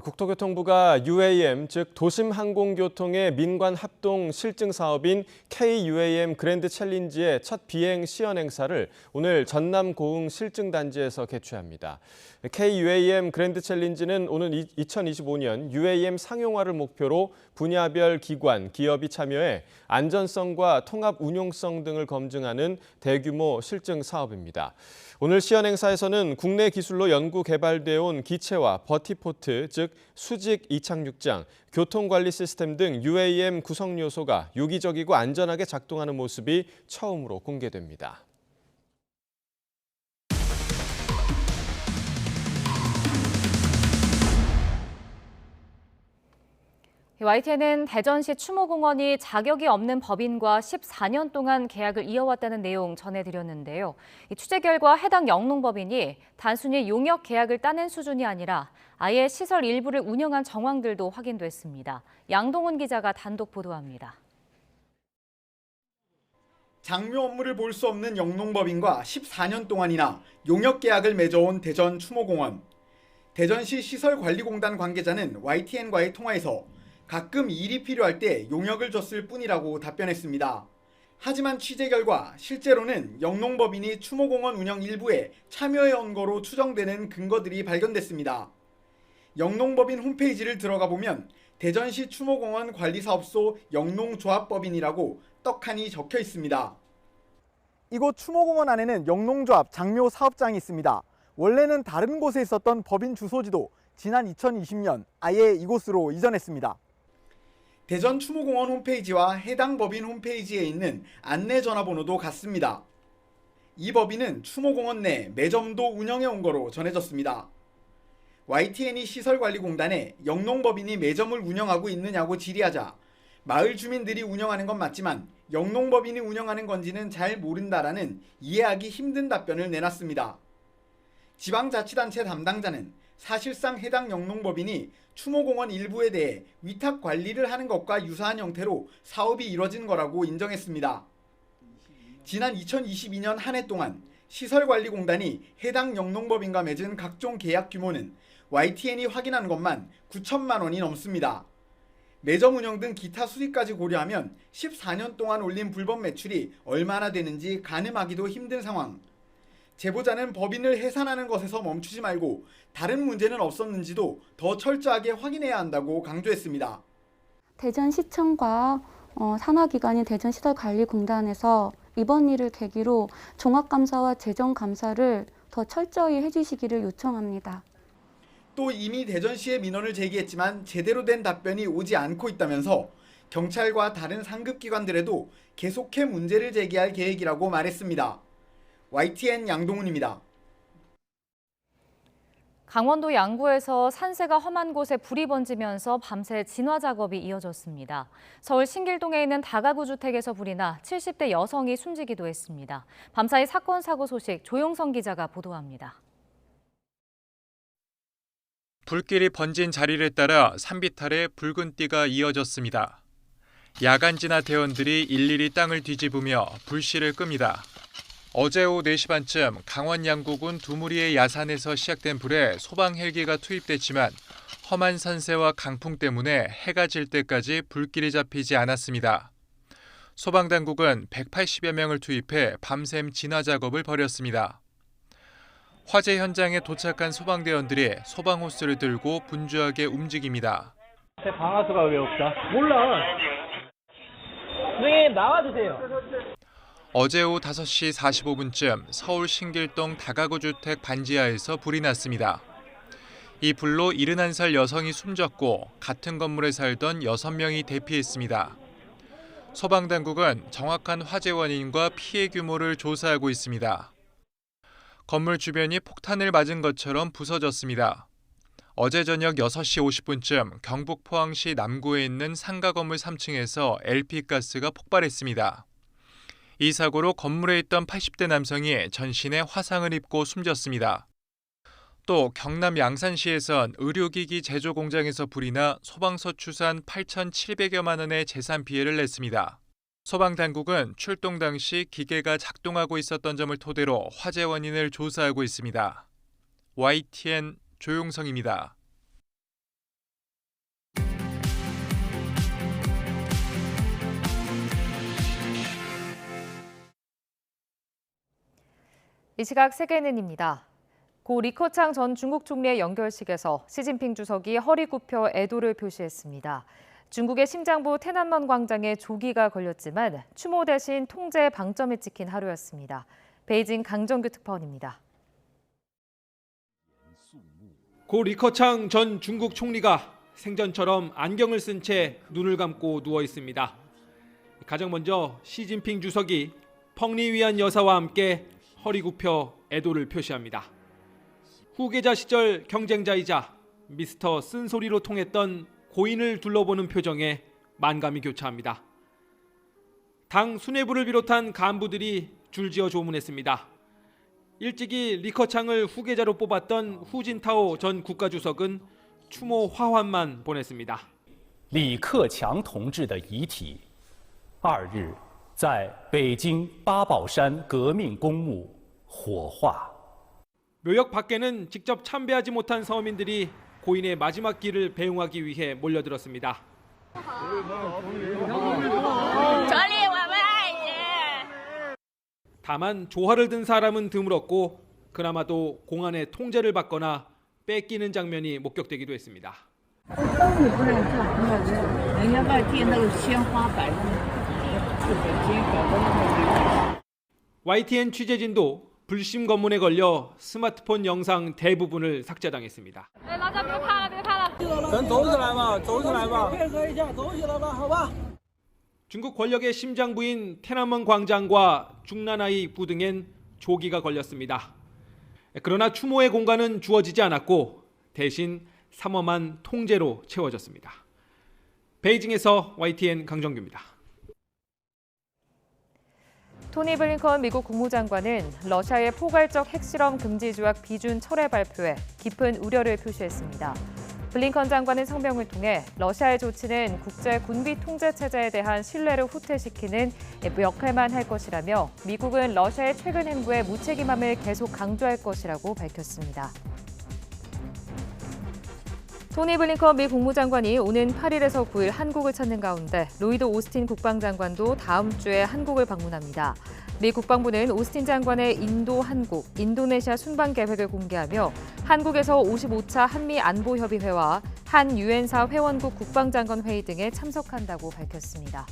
국토교통부가 UAM, 즉 도심항공교통의 민관 합동 실증 사업인 KUAM 그랜드 챌린지의 첫 비행 시연 행사를 오늘 전남 고흥 실증단지에서 개최합니다. KUAM 그랜드 챌린지는 오는 2025년 UAM 상용화를 목표로 분야별 기관, 기업이 참여해 안전성과 통합 운용성 등을 검증하는 대규모 실증 사업입니다. 오늘 시연 행사에서는 국내 기술로 연구 개발되어 온 기체와 버티포트, 즉 수직 이착륙장, 교통관리 시스템 등 UAM 구성 요소가 유기적이고 안전하게 작동하는 모습이 처음으로 공개됩니다. YTN은 대전시 추모공원이 자격이 없는 법인과 14년 동안 계약을 이어왔다는 내용 전해드렸는데요. 취재 결과 해당 영농법인이 단순히 용역 계약을 따낸 수준이 아니라 아예 시설 일부를 운영한 정황들도 확인됐습니다. 양동훈 기자가 단독 보도합니다. 장묘 업무를 볼 수 없는 영농법인과 14년 동안이나 용역 계약을 맺어온 대전 추모공원. 대전시 시설관리공단 관계자는 YTN과의 통화에서 가끔 일이 필요할 때 용역을 줬을 뿐이라고 답변했습니다. 하지만 취재 결과 실제로는 영농법인이 추모공원 운영 일부에 참여해온 거로 추정되는 근거들이 발견됐습니다. 영농법인 홈페이지를 들어가 보면 대전시 추모공원 관리사업소 영농조합법인이라고 떡하니 적혀 있습니다. 이곳 추모공원 안에는 영농조합 장묘 사업장이 있습니다. 원래는 다른 곳에 있었던 법인 주소지도 지난 2020년 아예 이곳으로 이전했습니다. 대전 추모공원 홈페이지와 해당 법인 홈페이지에 있는 안내 전화번호도 같습니다. 이 법인은 추모공원 내 매점도 운영해 온 거로 전해졌습니다. YTN이 시설관리공단에 영농법인이 매점을 운영하고 있느냐고 질의하자 마을 주민들이 운영하는 건 맞지만 영농법인이 운영하는 건지는 잘 모른다라는 이해하기 힘든 답변을 내놨습니다. 지방자치단체 담당자는 사실상 해당 영농법인이 추모공원 일부에 대해 위탁 관리를 하는 것과 유사한 형태로 사업이 이뤄진 거라고 인정했습니다. 지난 2022년 한 해 동안 시설관리공단이 해당 영농법인과 맺은 각종 계약 규모는 YTN이 확인한 것만 9천만 원이 넘습니다. 매점 운영 등 기타 수익까지 고려하면 14년 동안 올린 불법 매출이 얼마나 되는지 가늠하기도 힘든 상황. 제보자는 법인을 해산하는 것에서 멈추지 말고 다른 문제는 없었는지도 더 철저하게 확인해야 한다고 강조했습니다. 대전시청과 산하기관인 대전시설관리공단에서 이번 일을 계기로 종합감사와 재정감사를 더 철저히 해주시기를 요청합니다. 또 이미 대전시에 민원을 제기했지만 제대로 된 답변이 오지 않고 있다면서 경찰과 다른 상급기관들에도 계속해 문제를 제기할 계획이라고 말했습니다. YTN 양동훈입니다. 강원도 양구에서 산세가 험한 곳에 불이 번지면서 밤새 진화 작업이 이어졌습니다. 서울 신길동에 있는 다가구 주택에서 불이 나 70대 여성이 숨지기도 했습니다. 밤사이 사건 사고 소식 조용성 기자가 보도합니다. 불길이 번진 자리를 따라 산비탈에 붉은 띠가 이어졌습니다. 야간 진화 대원들이 일일이 땅을 뒤집으며 불씨를 끕니다. 어제 오후 4시 반쯤 강원 양구군 두무리의 야산에서 시작된 불에 소방 헬기가 투입됐지만 험한 산세와 강풍 때문에 해가 질 때까지 불길이 잡히지 않았습니다. 소방당국은 180여 명을 투입해 밤샘 진화 작업을 벌였습니다. 화재 현장에 도착한 소방대원들이 소방호스를 들고 분주하게 움직입니다. 방아쇠가 왜 없다? 몰라. 선생님 나와주세요. 어제 오후 5시 45분쯤 서울 신길동 다가구 주택 반지하에서 불이 났습니다. 이 불로 71살 여성이 숨졌고 같은 건물에 살던 6명이 대피했습니다. 소방당국은 정확한 화재 원인과 피해 규모를 조사하고 있습니다. 건물 주변이 폭탄을 맞은 것처럼 부서졌습니다. 어제 저녁 6시 50분쯤 경북 포항시 남구에 있는 상가 건물 3층에서 LP가스가 폭발했습니다. 이 사고로 건물에 있던 80대 남성이 전신에 화상을 입고 숨졌습니다. 또 경남 양산시에선 의료기기 제조 공장에서 불이 나 소방서 추산 8,700여만 원의 재산 피해를 냈습니다. 소방당국은 출동 당시 기계가 작동하고 있었던 점을 토대로 화재 원인을 조사하고 있습니다. YTN 조용성입니다. 이 시각 세계는입니다. 고 리커창 전 중국 총리의 연결식에서 시진핑 주석이 허리 굽혀 애도를 표시했습니다. 중국의 심장부天安문 광장에 조기가 걸렸지만 추모 대신 통제의 방점이 찍힌 하루였습니다. 베이징 강정규 특파원입니다. 고 리커창 전 중국 총리가 생전처럼 안경을 쓴 채 눈을 감고 누워 있습니다. 가장 먼저 시진핑 주석이 펑리 위안 여사와 함께 허리 굽혀 애도를 표시합니다. 후계자 시절 경쟁자이자 미스터 쓴소리로 통했던 고인을 둘러보는 표정에 만감이 교차합니다. 당 수뇌부를 비롯한 간부들이 줄지어 조문했습니다. 일찍이 리커창을 후계자로 뽑았던 후진타오 전 국가주석은 추모 화환만 보냈습니다. 李克强同志的遗体2日在北京八宝山革命公墓火化。 묘역 밖에는 직접 참배하지 못한 서민들이 고인의 마지막 길을 배웅하기 위해 몰려들었습니다. 다만 조화를 든 사람은 드물었고 그나마도 공안의 통제를 받거나 뺏기는 장면이 목격되기도 했습니다. YTN 취재진도 불심 검문에 걸려 스마트폰 영상 대부분을 삭제당했습니다. 중국 권력의 심장부인天安문 광장과 중난하이 부등엔 조기가 걸렸습니다. 그러나 추모의 공간은 주어지지 않았고 대신 삼엄한 통제로 채워졌습니다. 베이징에서 YTN 강정규입니다. 토니 블링컨 미국 국무장관은 러시아의 포괄적 핵실험 금지 조약 비준 철회 발표에 깊은 우려를 표시했습니다. 블링컨 장관은 성명을 통해 러시아의 조치는 국제 군비 통제 체제에 대한 신뢰를 후퇴시키는 역할만 할 것이라며 미국은 러시아의 최근 행보에 무책임함을 계속 강조할 것이라고 밝혔습니다. 토니 블링컨 미 국무장관이 오는 8일에서 9일 한국을 찾는 가운데 로이드 오스틴 국방장관도 다음 주에 한국을 방문합니다. 미 국방부는 오스틴 장관의 인도, 한국, 인도네시아 순방 계획을 공개하며 한국에서 55차 한미안보협의회와 한 유엔사 회원국 국방장관 회의 등에 참석한다고 밝혔습니다.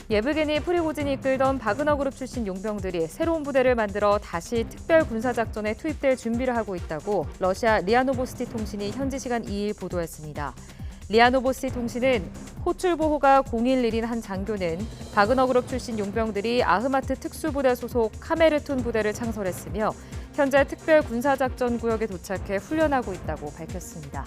예브게니 프리고진이 이끌던 바그너 그룹 출신 용병들이 새로운 부대를 만들어 다시 특별 군사작전에 투입될 준비를 하고 있다고 러시아 리아 노보스티 통신이 현지 시간 2일 보도했습니다. 리아 노보스티 통신은 호출보호가 011인 한 장교는 바그너 그룹 출신 용병들이 아흐마트 특수부대 소속 카메르툰 부대를 창설했으며 현재 특별 군사작전 구역에 도착해 훈련하고 있다고 밝혔습니다.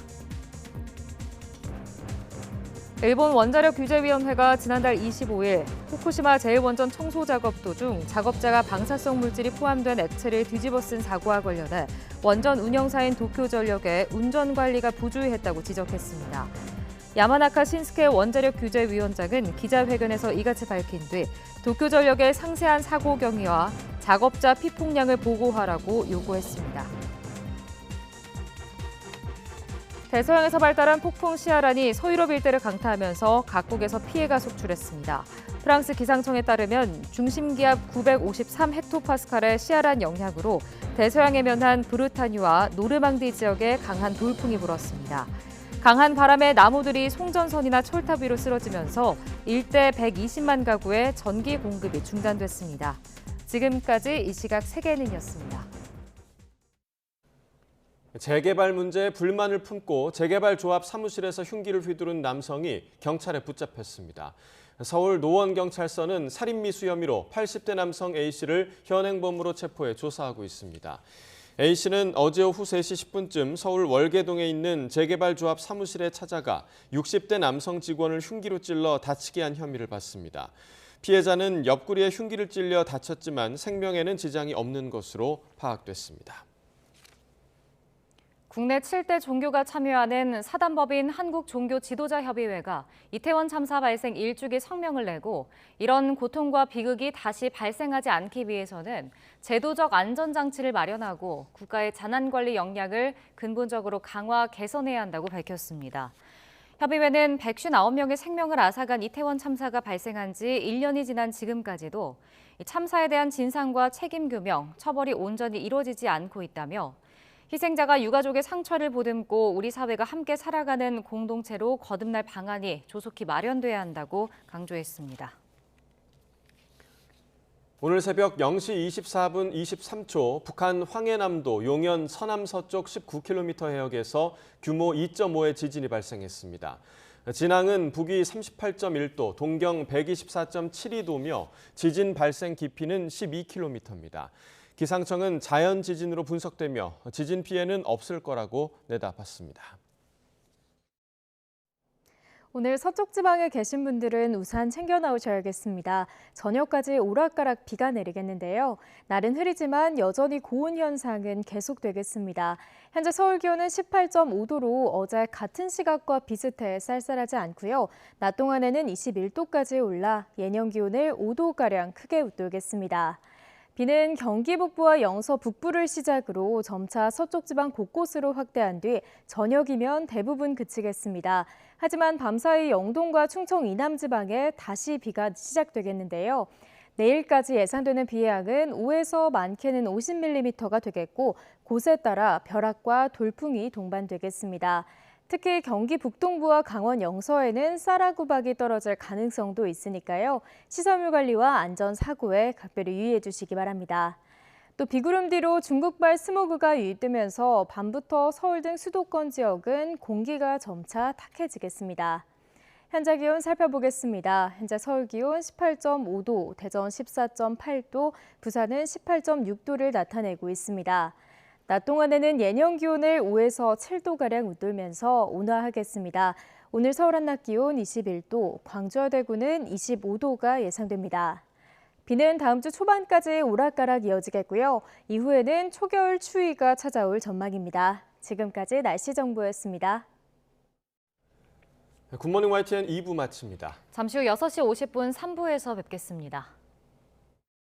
일본 원자력 규제위원회가 지난달 25일 후쿠시마 제1원전 청소 작업 도중 작업자가 방사성 물질이 포함된 액체를 뒤집어 쓴 사고와 관련해 원전 운영사인 도쿄전력의 운전 관리가 부주의했다고 지적했습니다. 야마나카 신스케 원자력 규제위원장은 기자회견에서 이같이 밝힌 뒤 도쿄전력의 상세한 사고 경위와 작업자 피폭량을 보고하라고 요구했습니다. 대서양에서 발달한 폭풍 시아란이 서유럽 일대를 강타하면서 각국에서 피해가 속출했습니다. 프랑스 기상청에 따르면 중심기압 953헥토파스칼의 시아란 영향으로 대서양에 면한 브르타뉴와 노르망디 지역에 강한 돌풍이 불었습니다. 강한 바람에 나무들이 송전선이나 철탑 위로 쓰러지면서 일대 120만 가구의 전기 공급이 중단됐습니다. 지금까지 이 시각 세계는이었습니다. 재개발 문제에 불만을 품고 재개발 조합 사무실에서 흉기를 휘두른 남성이 경찰에 붙잡혔습니다. 서울 노원경찰서는 살인미수 혐의로 80대 남성 A씨를 현행범으로 체포해 조사하고 있습니다. A씨는 어제 오후 3시 10분쯤 서울 월계동에 있는 재개발 조합 사무실에 찾아가 60대 남성 직원을 흉기로 찔러 다치게 한 혐의를 받습니다. 피해자는 옆구리에 흉기를 찔려 다쳤지만 생명에는 지장이 없는 것으로 파악됐습니다. 국내 7대 종교가 참여하는 사단법인 한국종교지도자협의회가 이태원 참사 발생 1주기 성명을 내고 이런 고통과 비극이 다시 발생하지 않기 위해서는 제도적 안전장치를 마련하고 국가의 재난관리 역량을 근본적으로 강화, 개선해야 한다고 밝혔습니다. 협의회는 159명의 생명을 앗아간 이태원 참사가 발생한 지 1년이 지난 지금까지도 참사에 대한 진상과 책임 규명, 처벌이 온전히 이루어지지 않고 있다며 희생자가 유가족의 상처를 보듬고 우리 사회가 함께 살아가는 공동체로 거듭날 방안이 조속히 마련돼야 한다고 강조했습니다. 오늘 새벽 0시 24분 23초 북한 황해남도 용현 서남서쪽 19km 해역에서 규모 2.5의 지진이 발생했습니다. 진앙은 북위 38.1도, 동경 124.72도며 지진 발생 깊이는 12km입니다. 기상청은 자연 지진으로 분석되며 지진 피해는 없을 거라고 내다봤습니다. 오늘 서쪽 지방에 계신 분들은 우산 챙겨 나오셔야겠습니다. 저녁까지 오락가락 비가 내리겠는데요. 날은 흐리지만 여전히 고온 현상은 계속되겠습니다. 현재 서울 기온은 18.5도로 어제 같은 시각과 비슷해 쌀쌀하지 않고요. 낮 동안에는 21도까지 올라 예년 기온을 5도가량 크게 웃돌겠습니다. 비는 경기 북부와 영서 북부를 시작으로 점차 서쪽 지방 곳곳으로 확대한 뒤 저녁이면 대부분 그치겠습니다. 하지만 밤사이 영동과 충청 이남 지방에 다시 비가 시작되겠는데요. 내일까지 예상되는 비의 양은 5에서 많게는 50mm가 되겠고 곳에 따라 벼락과 돌풍이 동반되겠습니다. 특히 경기 북동부와 강원 영서에는 쌀아구박이 떨어질 가능성도 있으니까요. 시설물 관리와 안전사고에 각별히 유의해 주시기 바랍니다. 또 비구름 뒤로 중국발 스모그가 유입되면서 밤부터 서울 등 수도권 지역은 공기가 점차 탁해지겠습니다. 현재 기온 살펴보겠습니다. 현재 서울 기온 18.5도, 대전 14.8도, 부산은 18.6도를 나타내고 있습니다. 낮 동안에는 예년 기온을 5에서 7도가량 웃돌면서 온화하겠습니다. 오늘 서울 한낮 기온 21도, 광주와 대구는 25도가 예상됩니다. 비는 다음 주 초반까지 오락가락 이어지겠고요. 이후에는 초겨울 추위가 찾아올 전망입니다. 지금까지 날씨 정보였습니다. 굿모닝 YTN 2부 마칩니다. 잠시 후 6시 50분 3부에서 뵙겠습니다.